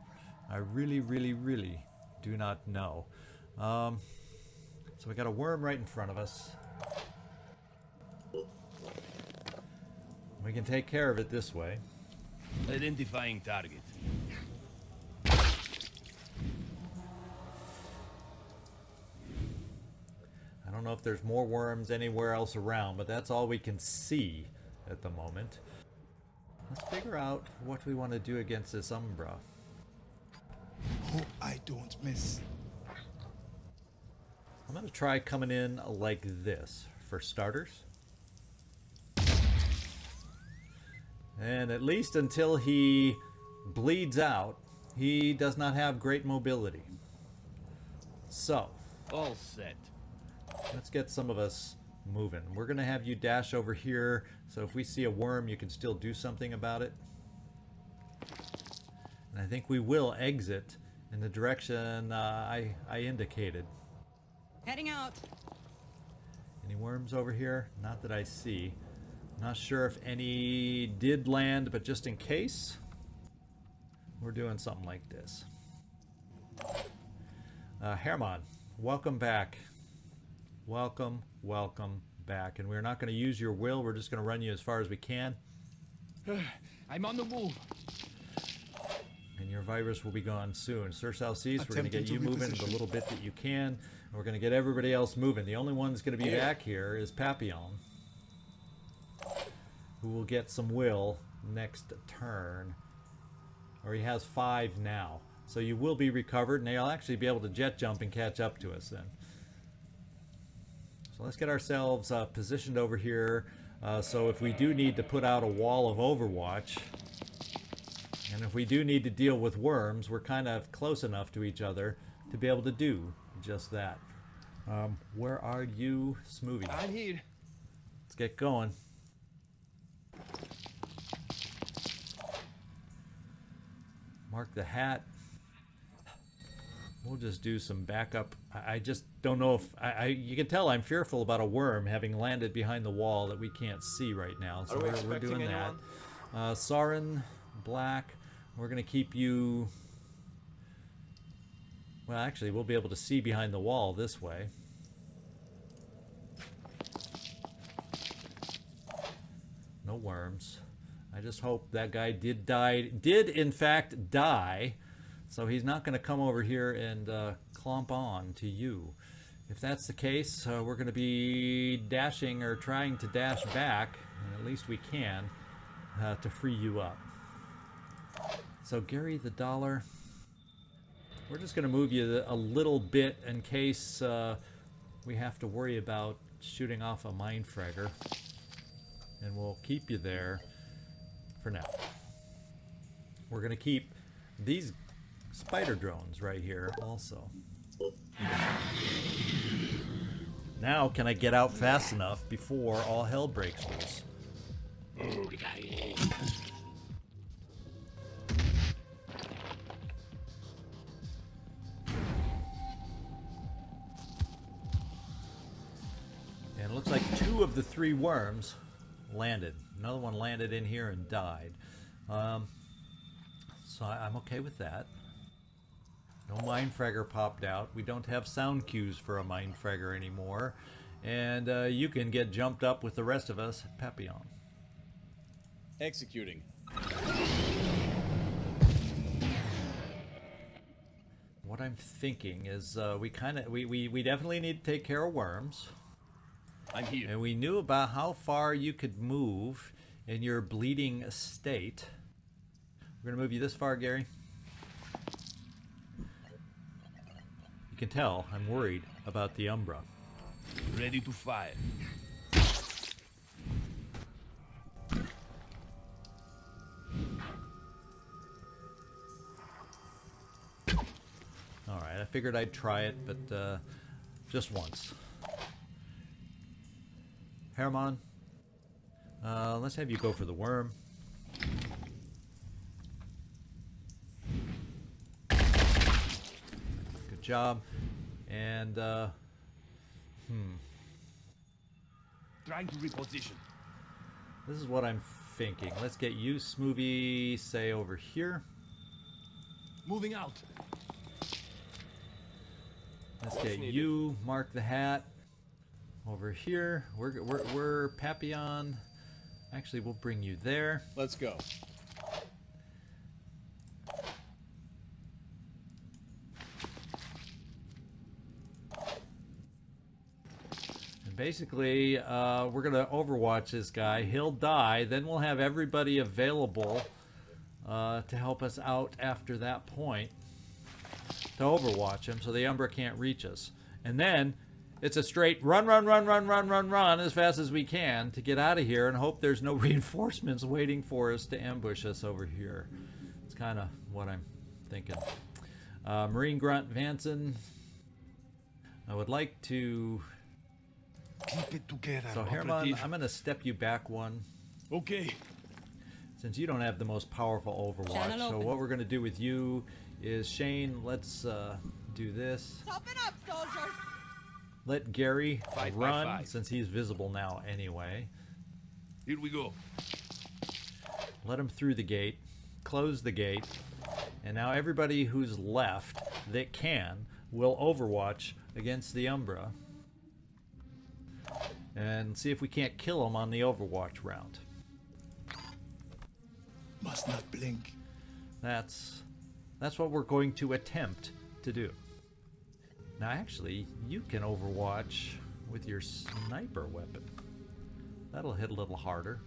I really, really, really do not know. So we got a worm right in front of us. We can take care of it this way. Identifying target. I don't know if there's more worms anywhere else around, but that's all we can see at the moment. Let's figure out what we want to do against this Umbra. Hope I don't miss. I'm going to try coming in like this for starters. And at least until he bleeds out, he does not have great mobility. So, All set. let's get some of us moving. We're going to have you dash over here, so if we see a worm, you can still do something about it. And I think we will exit in the direction I indicated. Heading out. Any worms over here? Not that I see. Not sure if any did land, but just in case, we're doing something like this. Herman, welcome back. Welcome back. And we're not going to use your will. We're just going to run you as far as we can. I'm on the move. And your virus will be gone soon. Sir Southeast, we're going to get Attempting you to moving the reposition. little bit that you can. And we're going to get everybody else moving. The only one that's going to be back here is Papillon, who will get some will next turn. Or he has 5 now. So you will be recovered, and they'll actually be able to jet jump and catch up to us then. So let's get ourselves positioned over here. So if we do need to put out a wall of overwatch, and if we do need to deal with worms, we're kind of close enough to each other to be able to do just that. Where are you, Smoothie? I'm here. Let's get going. Mark the hat. We'll just do some backup. I just don't know if you can tell I'm fearful about a worm having landed behind the wall that we can't see right now. So Are we we're expecting doing that. anyone? Sarin, black. We're gonna keep you. Well, actually, we'll be able to see behind the wall this way. No worms. I just hope that guy did in fact die, so he's not going to come over here and clomp on to you. If that's the case, we're going to be dashing or trying to dash back, and at least we can, to free you up. So Gary the Dollar, we're just going to move you a little bit in case we have to worry about shooting off a mine fragger, and we'll keep you there for now. We're going to keep these spider drones right here also. Now can I get out fast enough before all hell breaks loose? And it looks like 2 of the 3 worms landed. Another one landed in here and died. So I'm okay with that. No mine fragger popped out. We don't have sound cues for a mine fragger anymore. And you can get jumped up with the rest of us, Papillon. Executing. What I'm thinking is we definitely need to take care of worms. I'm here. And we knew about how far you could move in your bleeding state. We're going to move you this far, Gary. You can tell I'm worried about the Umbra. Ready to fire. Alright, I figured I'd try it, but just once. Herman, let's have you go for the worm. Good job. And, Trying to reposition. this is what I'm thinking. Let's get you, Smoothie, say over here. Moving out. Let's What's get needed? you, Mark the Hat, over here. We're Papillon. Actually, we'll bring you there. Let's go. And basically, we're going to overwatch this guy. He'll die. Then we'll have everybody available to help us out after that point to overwatch him so the Umbra can't reach us. And then it's a straight run as fast as we can to get out of here and hope there's no reinforcements waiting for us to ambush us over here. It's kind of what I'm thinking. Marine Grunt Vanson, I would like to... Keep it together, So Herman, I'm going to step you back one. Okay. Since you don't have the most powerful overwatch. Channel So open. what we're going to do with you is, Shane, let's do this. Toughen up, soldiers! Let Gary Fight by run, five. since he's visible now anyway. Here we go. Let him through the gate. Close the gate. And now everybody who's left that can will overwatch against the Umbra. And see if we can't kill him on the overwatch round. Must not blink. That's what we're going to attempt to do. Now actually, you can overwatch with your sniper weapon. That'll hit a little harder.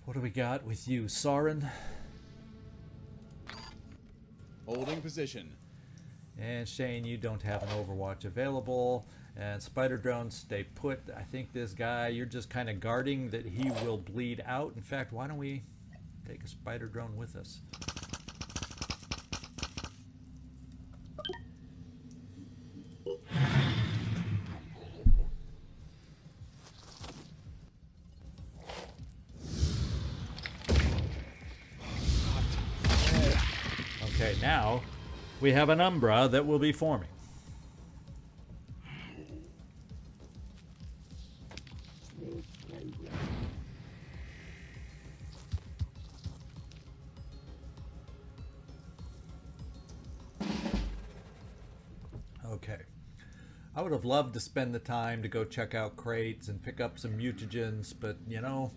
What do we got with you, Soren? Holding position. And Shane, you don't have an overwatch available. And Spider Drone, stay put. I think this guy, you're just kind of guarding that he will bleed out. In fact, why don't we take a Spider Drone with us? Okay, now we have an Umbra that will be forming. Okay. I would have loved to spend the time to go check out crates and pick up some mutagens, but you know,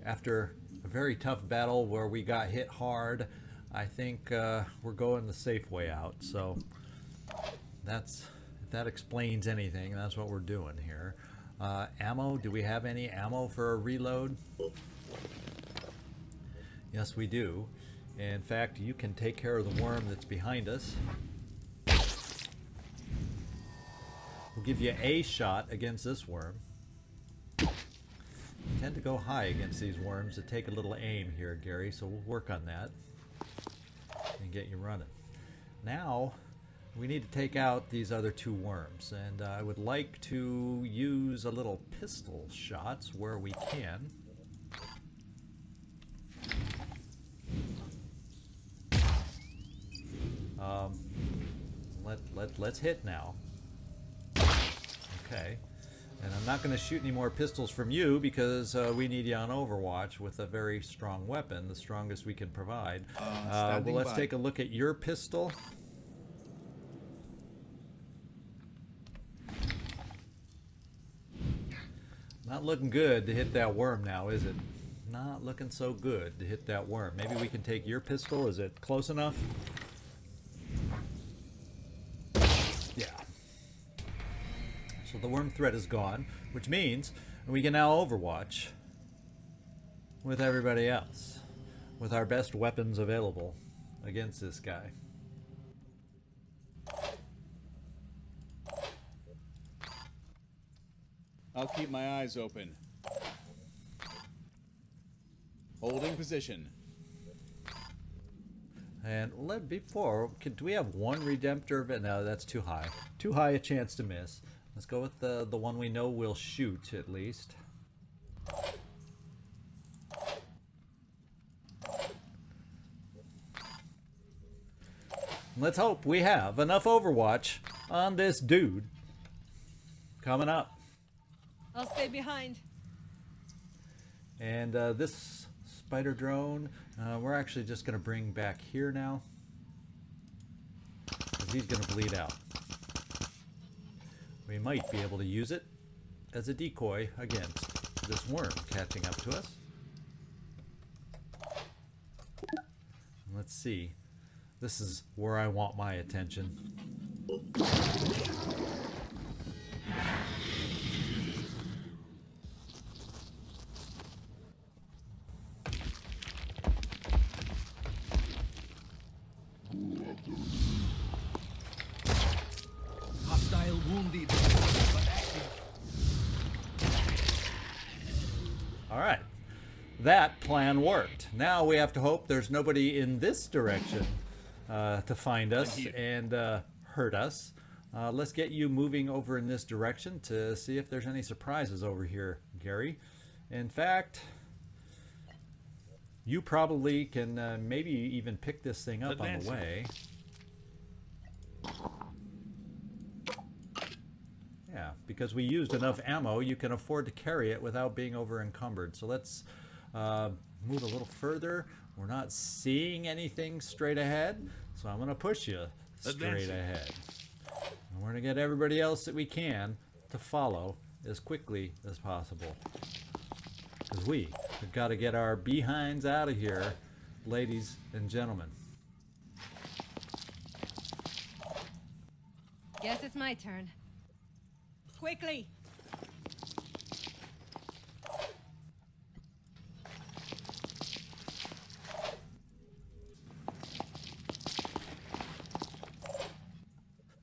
after a very tough battle where we got hit hard, I think we're going the safe way out. So if that explains anything, that's what we're doing here. Ammo, do we have any ammo for a reload? Yes, we do. In fact, you can take care of the worm that's behind us. We'll give you a shot against this worm. You tend to go high against these worms that take a little aim here, Gary, so we'll work on that and get you running. Now, we need to take out these other two worms, and I would like to use a little pistol shots where we can. Let's hit now. Okay. And I'm not going to shoot any more pistols from you because we need you on Overwatch with a very strong weapon, the strongest we can provide. Well, let's take a look at your pistol. Not looking good to hit that worm now, is it? Not looking so good to hit that worm. Maybe we can take your pistol. Is it close enough? Yeah. So the worm threat is gone, which means we can now overwatch with everybody else, with our best weapons available against this guy. I'll keep my eyes open. Holding position. And before, do we have one Redemptor? No, that's too high. Too high a chance to miss. Let's go with the one we know will shoot, at least. Let's hope we have enough Overwatch on this dude coming up. I'll stay behind. And this spider drone, we're actually just going to bring back here now, because he's going to bleed out. We might be able to use it as a decoy against this worm catching up to us. Let's see. This is where I want my attention. Hostile wounded. All right. That plan worked. Now we have to hope there's nobody in this direction to find us and hurt us. Let's get you moving over in this direction to see if there's any surprises over here, Gary. In fact, you probably can maybe even pick this thing up on the way. Yeah, because we used enough ammo, you can afford to carry it without being over encumbered. So let's move a little further. We're not seeing anything straight ahead, so I'm going to push you straight ahead. And we're going to get everybody else that we can to follow as quickly as possible. Because we've got to get our behinds out of here, ladies and gentlemen. Guess it's my turn. Quickly!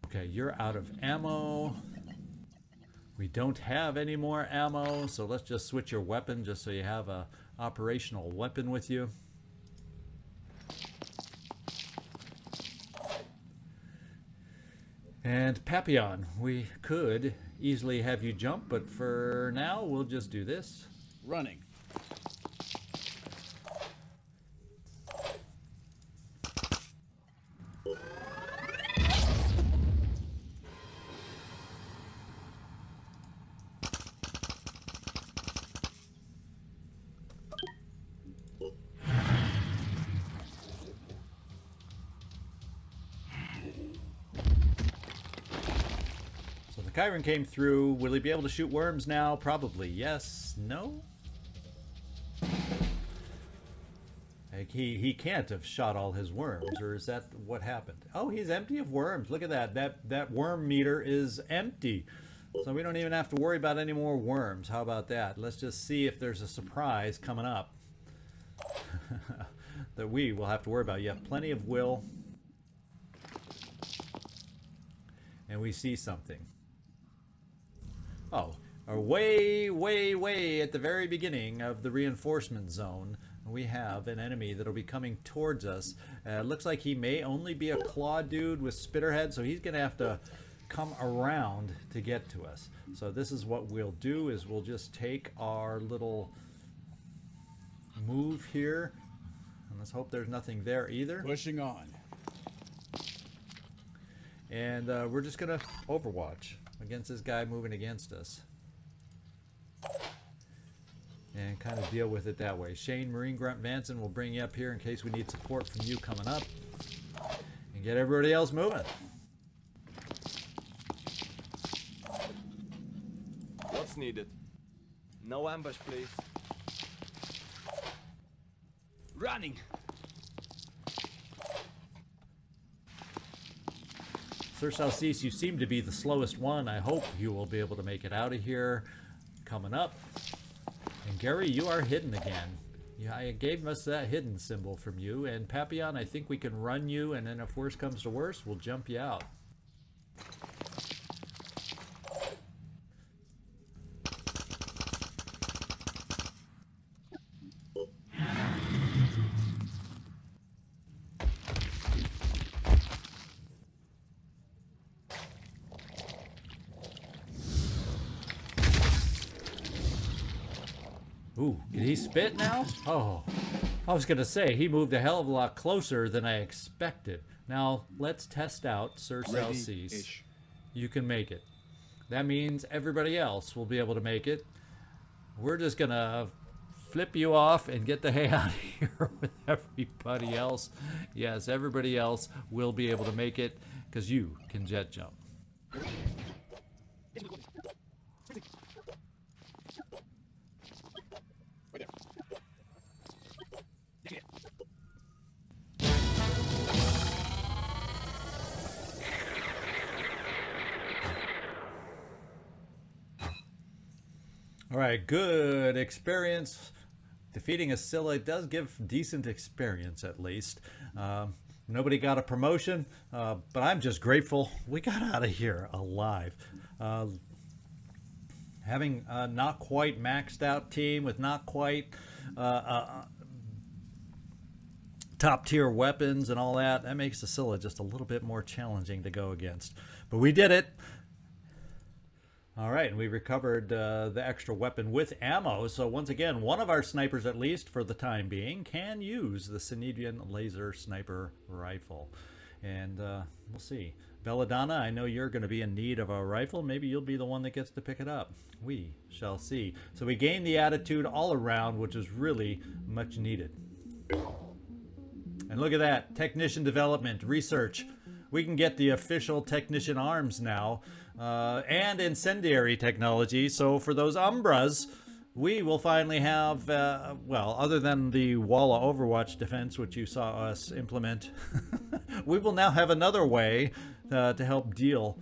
Okay, you're out of ammo. We don't have any more ammo, so let's just switch your weapon just so you have a operational weapon with you. And Papillon, we could easily have you jump, but for now we'll just do this. Running. Kyron came through. Will he be able to shoot worms now? Probably yes. No? Like he can't have shot all his worms, or is that what happened? Oh, he's empty of worms. Look at that. That worm meter is empty. So we don't even have to worry about any more worms. How about that? Let's just see if there's a surprise coming up that we will have to worry about. You have plenty of will. And we see something. Oh, way at the very beginning of the reinforcement zone, we have an enemy that'll be coming towards us. Looks like he may only be a claw dude with spitterhead, so he's going to have to come around to get to us. So this is what we'll do, is we'll just take our little move here, and let's hope there's nothing there either. Pushing on. And we're just going to overwatch against this guy moving against us. And kind of deal with it that way. Shane Marine Grunt Manson will bring you up here in case we need support from you coming up. And get everybody else moving. What's needed? No ambush, please. Running! Sir Salcease, you seem to be the slowest one. I hope you will be able to make it out of here. Coming up. And Gary, you are hidden again. Yeah, I gave us that hidden symbol from you. And Papillon, I think we can run you, and then if worse comes to worse, we'll jump you out. Ooh, can he spit now? Oh, I was going to say, he moved a hell of a lot closer than I expected. Now, let's test out Sir Salcease. You can make it. That means everybody else will be able to make it. We're just going to flip you off and get the heck out of here with everybody else. Yes, everybody else will be able to make it because you can jet jump. All right, good experience. Defeating a Scylla does give decent experience, at least. Nobody got a promotion, but I'm just grateful we got out of here alive. Having a not quite maxed out team with not quite top tier weapons and all that, that makes the Scylla just a little bit more challenging to go against. But we did it. All right, and we recovered the extra weapon with ammo. So once again, one of our snipers, at least for the time being, can use the Synedian laser sniper rifle. And we'll see. Belladonna, I know you're going to be in need of a rifle. Maybe you'll be the one that gets to pick it up. We shall see. So we gained the attitude all around, which is really much needed. And look at that. Technician development, research. We can get the official technician arms now. And incendiary technology. So for those Umbras, we will finally have, well, other than the wall of Overwatch defense, which you saw us implement, we will now have another way to help deal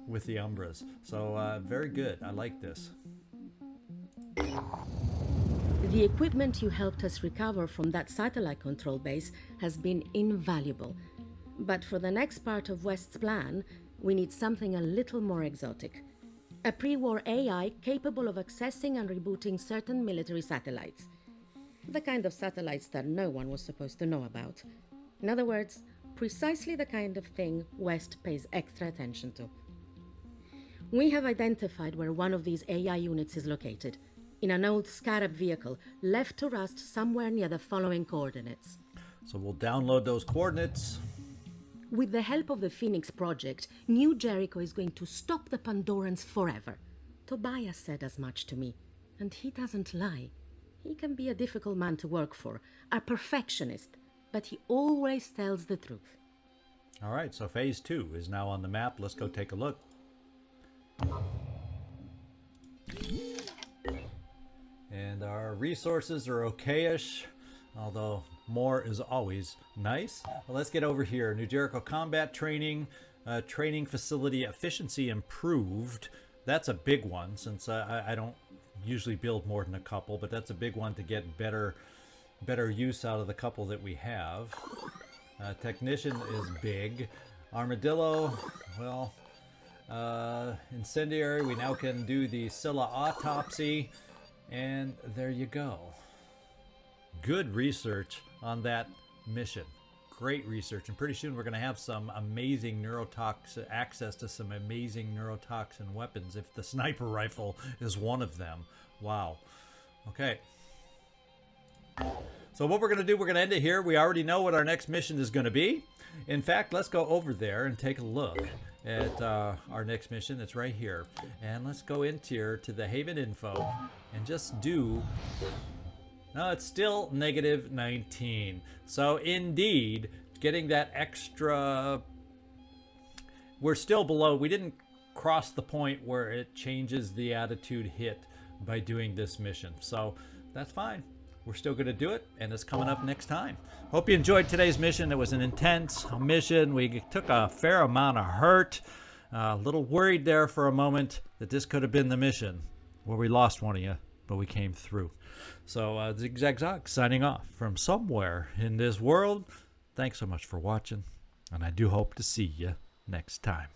with the Umbras. So very good. I like this. The equipment you helped us recover from that satellite control base has been invaluable. But for the next part of West's plan, we need something a little more exotic. A pre-war AI capable of accessing and rebooting certain military satellites. The kind of satellites that no one was supposed to know about. In other words, precisely the kind of thing West pays extra attention to. We have identified where one of these AI units is located, in an old Scarab vehicle left to rust somewhere near the following coordinates. So we'll download those coordinates. With the help of the Phoenix Project, New Jericho is going to stop the Pandorans forever. Tobias said as much to me, and he doesn't lie. He can be a difficult man to work for, a perfectionist, but he always tells the truth. All right, so phase 2 is now on the map. Let's go take a look. And our resources are okay-ish, although more is always nice. Well, let's get over here. New Jericho combat training, training facility efficiency improved. That's a big one, since I don't usually build more than a couple, but that's a big one to get better use out of the couple that we have. Technician is big. Armadillo, well, incendiary, we now can do the Scylla autopsy, and there you go. Good research on that mission. Great research, and pretty soon we're going to have some amazing neurotoxin, access to some amazing neurotoxin weapons, if the sniper rifle is one of them. Wow. Okay. So what we're going to do, we're going to end it here. We already know what our next mission is going to be. In fact, let's go over there and take a look at our next mission. It's right here. And let's go into here to the Haven info and just do... No, it's still negative 19. So indeed, getting that extra... We're still below. We didn't cross the point where it changes the attitude hit by doing this mission. So that's fine. We're still going to do it, and it's coming up next time. Hope you enjoyed today's mission. It was an intense mission. We took a fair amount of hurt. A little worried there for a moment that this could have been the mission where we lost one of you, but we came through. So Zigzag Zog signing off from somewhere in this world. Thanks so much for watching, and I do hope to see you next time.